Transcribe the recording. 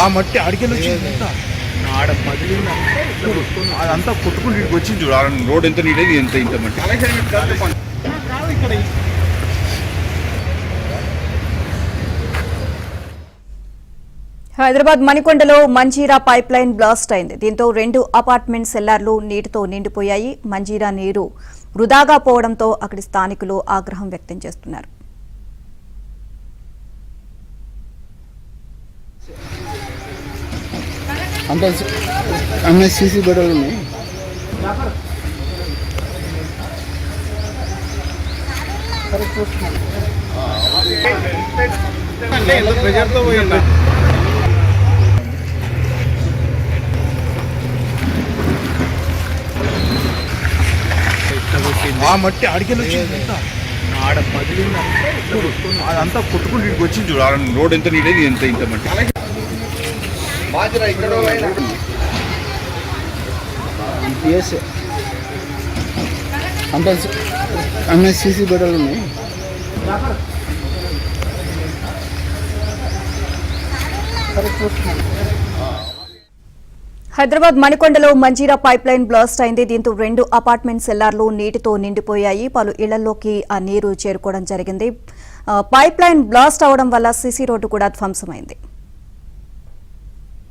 ఆ మట్టి అడికెళ్ళి వచ్చింది ఆడ పదిలింది అదంతా కొట్టుకుంటూ ఇక్కడికి వచ్చింది చూడు. రోడ్ ఎంత నీట్ ఎంత ఇంత మట్టి ఇక్కడ. హైదరాబాద్ మణికొండలో మంజీరా పైప్ లైన్ బ్లాస్ట్ అయింది. దీంతో 2 అపార్ట్మెంట్ సెల్లార్లు నీటితో నిండిపోయాయి. మంజీరా నీరు వృధాగా పోవడంతో అక్కడి స్థానికులు ఆగ్రహం వ్యక్తం చేస్తున్నారు. ఆ మట్టి అడికెళ్ళి వచ్చింది ఆడ పదిలింది అదంతా కొట్టుకుంటూ ఇక్కడికి వచ్చింది చూడు. రోడ్ ఎంత నీట్ ఎంత ఇంత మట్టి అన్నీ సీసీ బెడలు ఉన్నాయి. హైదరాబాద్ మణికొండలో మంజీరా పైప్ లైన్ బ్లాస్ట్ అయింది. దీంతో 2 అపార్ట్మెంట్ సెల్లార్లు నీటితో నిండిపోయాయి. పలు ఇళ్లలోకి ఆ నీరు చేరుకోవడం జరిగింది. పైప్ లైన్ బ్లాస్ట్ అవడం వల్ల సీసీ రోడ్డు కూడా ధ్వంసమైంది.